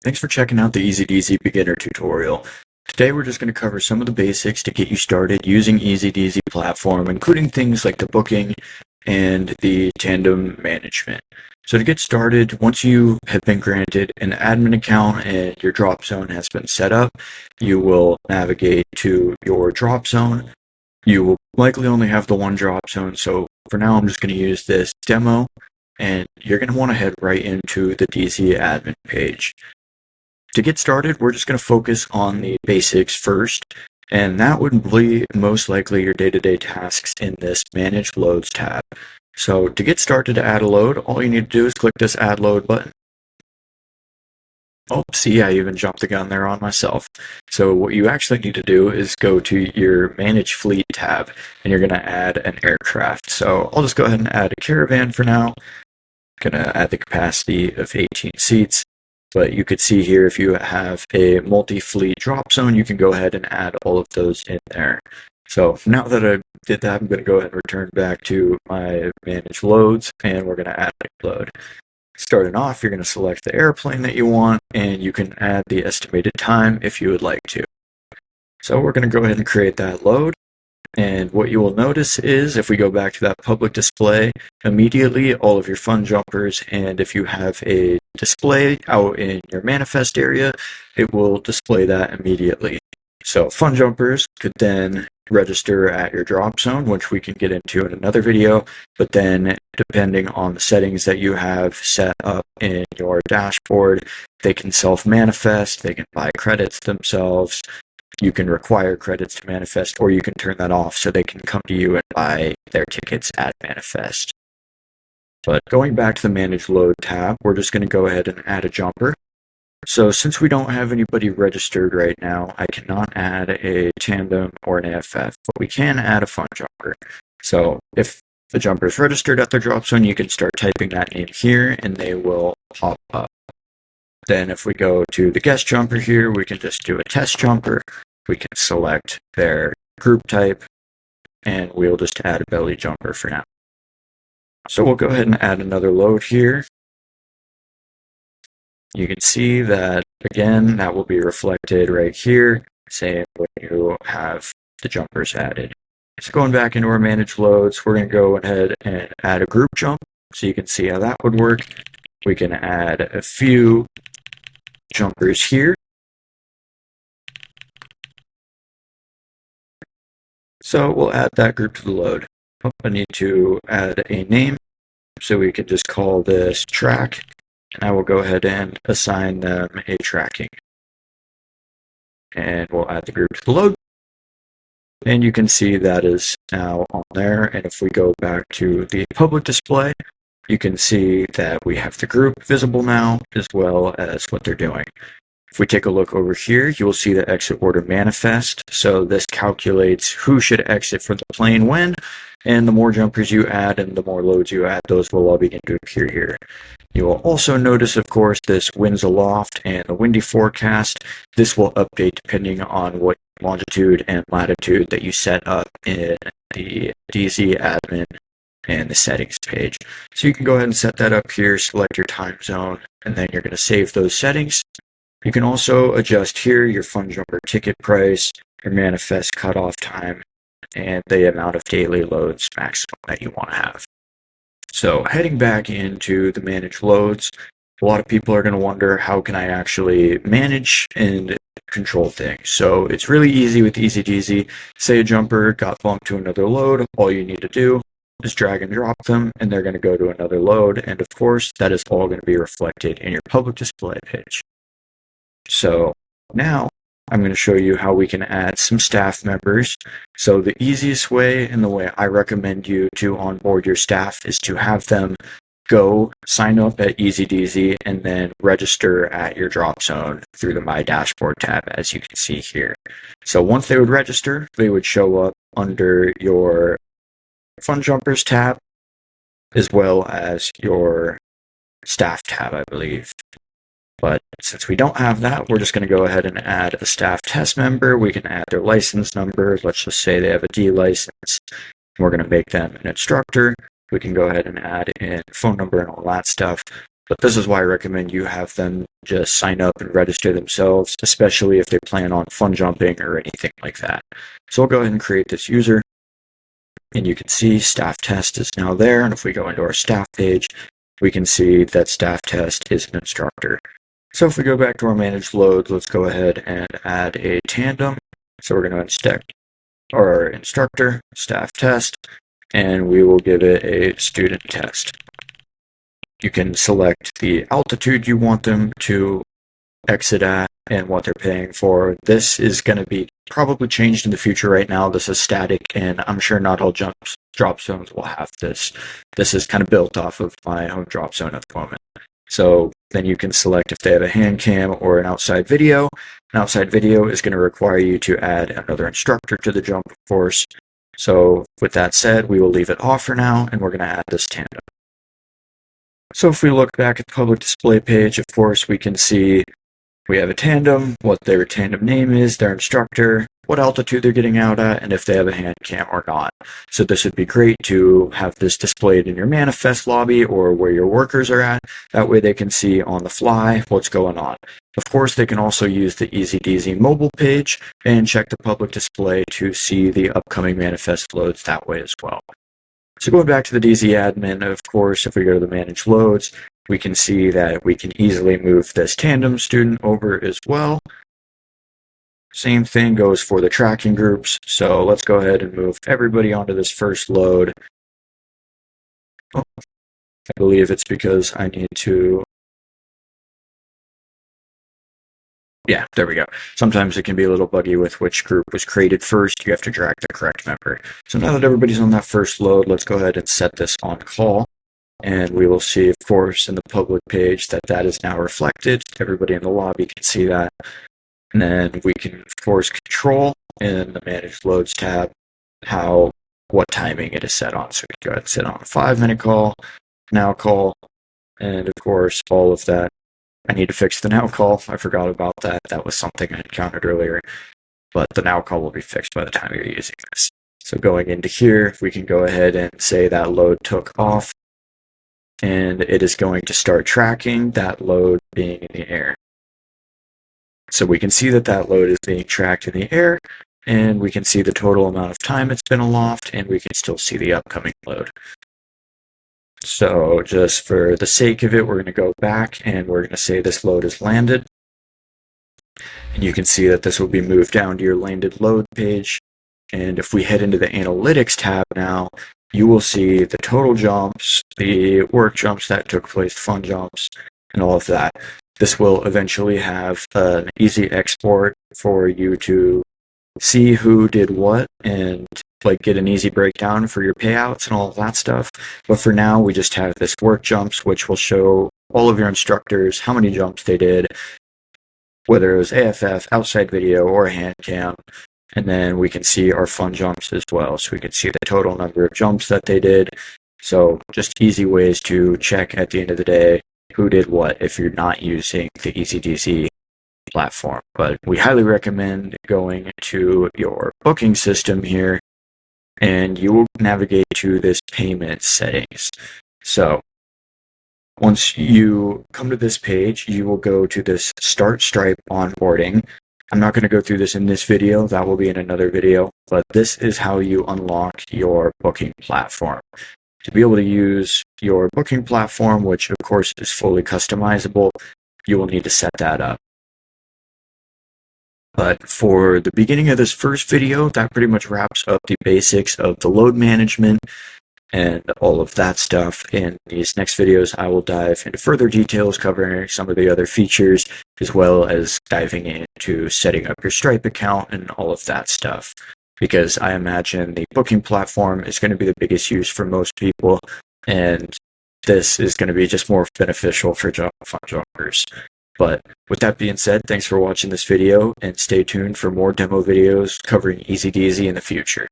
Thanks for checking out the EZDZ Beginner tutorial. Today we're just going to cover some of the basics to get you started using EZDZ platform, including things like the booking and the tandem management. So to get started, once you have been granted an admin account and your drop zone has been set up, you will navigate to your drop zone. You will likely only have the one drop zone, so for now I'm just going to use this demo, and you're going to want to head right into the DZ admin page. To get started, we're just going to focus on the basics first, and that would be most likely your day-to-day tasks in this Manage Loads tab. So to get started to add a load, all you need to do is click this Add Load button. Oh, see, I even jumped the gun there on myself. So what you actually need to do is go to your Manage Fleet tab, and you're going to add an aircraft. So I'll just go ahead and add a Caravan for now. I'm going to add the capacity of 18 seats. But you could see here, if you have a multi-fleet drop zone, you can go ahead and add all of those in there. So now that I did that, I'm going to go ahead and return back to my manage loads, and we're going to add a load. Starting off, you're going to select the airplane that you want, and you can add the estimated time if you would like to. So we're going to go ahead and create that load. And what you will notice is, if we go back to that public display, immediately all of your fun jumpers, and if you have a display out in your manifest area, it will display that immediately. So fun jumpers could then register at your drop zone, which we can get into in another video, but then depending on the settings that you have set up in your dashboard, they can self-manifest, they can buy credits themselves. You can require credits to manifest, or you can turn that off so they can come to you and buy their tickets at manifest. But going back to the Manage Load tab, we're just going to go ahead and add a jumper. So since we don't have anybody registered right now, I cannot add a tandem or an AFF, but we can add a fun jumper. So if the jumper is registered at the drop zone, you can start typing that name here and they will pop up. Then if we go to the guest jumper here, we can just do a test jumper. We can select their group type, and we'll just add a belly jumper for now. So we'll go ahead and add another load here. You can see that, again, that will be reflected right here, same when you have the jumpers added. So going back into our manage loads, we're going to go ahead and add a group jump, so you can see how that would work. We can add a few jumpers here. So we'll add that group to the load. I need to add a name, so we could just call this track, and I will go ahead and assign them a tracking. And we'll add the group to the load. And you can see that is now on there. And if we go back to the public display, you can see that we have the group visible now, as well as what they're doing. If we take a look over here, you will see the exit order manifest. So this calculates who should exit from the plane when, and the more jumpers you add and the more loads you add, those will all begin to appear here. You will also notice, of course, this winds aloft and the windy forecast. This will update depending on what longitude and latitude that you set up in the DZ admin and the settings page. So you can go ahead and set that up here, select your time zone, and then you're going to save those settings. You can also adjust here your fun jumper ticket price, your manifest cutoff time, and the amount of daily loads maximum that you want to have. So heading back into the manage loads, a lot of people are going to wonder, how can I actually manage and control things? So it's really easy with EZDZ. Say a jumper got bumped to another load, all you need to do is drag and drop them, and they're going to go to another load, and of course that is all going to be reflected in your public display page. So now I'm going to show you how we can add some staff members. So the easiest way, and the way I recommend you to onboard your staff, is to have them go sign up at EZDZ and then register at your drop zone through the My Dashboard tab, as you can see here. So once they would register, they would show up under your Fun Jumpers tab, as well as your staff tab, I believe. But since we don't have that, we're just going to go ahead and add a staff test member. We can add their license number. Let's just say they have a D license. We're going to make them an instructor. We can go ahead and add in phone number and all that stuff. But this is why I recommend you have them just sign up and register themselves, especially if they plan on fun jumping or anything like that. So I'll go ahead and create this user. And you can see staff test is now there. And if we go into our staff page, we can see that staff test is an instructor. So if we go back to our managed loads, let's go ahead and add a tandem. So we're going to inspect our instructor, staff test, and we will give it a student test. You can select the altitude you want them to exit at and what they're paying for. This is going to be probably changed in the future. Right now, this is static, and I'm sure not all drop zones will have this. This is kind of built off of my home drop zone at the moment. So then you can select if they have a hand cam or an outside video. An outside video is going to require you to add another instructor to the jump, of course. So with that said, we will leave it off for now, and we're going to add this tandem. So if we look back at the public display page, of course, we can see we have a tandem, what their tandem name is, their instructor, what altitude they're getting out at, and if they have a hand cam or not. So this would be great to have this displayed in your manifest lobby or where your workers are at. That way they can see on the fly what's going on. Of course, they can also use the EZDZ mobile page and check the public display to see the upcoming manifest loads that way as well. So going back to the DZ admin, of course, if we go to the manage loads, we can see that we can easily move this tandem student over as well. Same thing goes for the tracking groups. So let's go ahead and move everybody onto this first load. Oh, I believe it's because I need to... Yeah, there we go. Sometimes it can be a little buggy with which group was created first. You have to drag the correct member. So now that everybody's on that first load, let's go ahead and set this on call. And we will see, of course, in the public page that that is now reflected. Everybody in the lobby can see that. And then we can, of course, control in the Manage Loads tab what timing it is set on. So we can go ahead and set on a 5-minute call, now call, and of course, all of that. I need to fix the now call. I forgot about that. That was something I encountered earlier. But the now call will be fixed by the time you're using this. So going into here, we can go ahead and say that load took off. And it is going to start tracking that load being in the air. So we can see that that load is being tracked in the air, and we can see the total amount of time it's been aloft, and we can still see the upcoming load. So just for the sake of it, we're going to go back, and we're going to say this load is landed. And you can see that this will be moved down to your landed load page. And if we head into the Analytics tab now, you will see the total jumps, the work jumps that took place, fun jumps, and all of that. This will eventually have an easy export for you to see who did what and like get an easy breakdown for your payouts and all of that stuff. But for now, we just have this work jumps, which will show all of your instructors how many jumps they did, whether it was AFF, outside video, or a hand cam. And then we can see our fun jumps as well. So we can see the total number of jumps that they did. So just easy ways to check at the end of the day who did what if you're not using the EZDZ platform. But we highly recommend going to your booking system here, and you will navigate to this payment settings. So once you come to this page, you will go to this Start Stripe onboarding. I'm not going to go through this in this video, that will be in another video, but this is how you unlock your booking platform. To be able to use your booking platform, which of course is fully customizable, you will need to set that up. But for the beginning of this first video, that pretty much wraps up the basics of the load management and all of that stuff. In these next videos, I will dive into further details covering some of the other features, as well as diving into setting up your Stripe account and all of that stuff. Because I imagine the booking platform is going to be the biggest use for most people, and this is going to be just more beneficial for fun jumpers. But with that being said, thanks for watching this video, and stay tuned for more demo videos covering EZDZ in the future.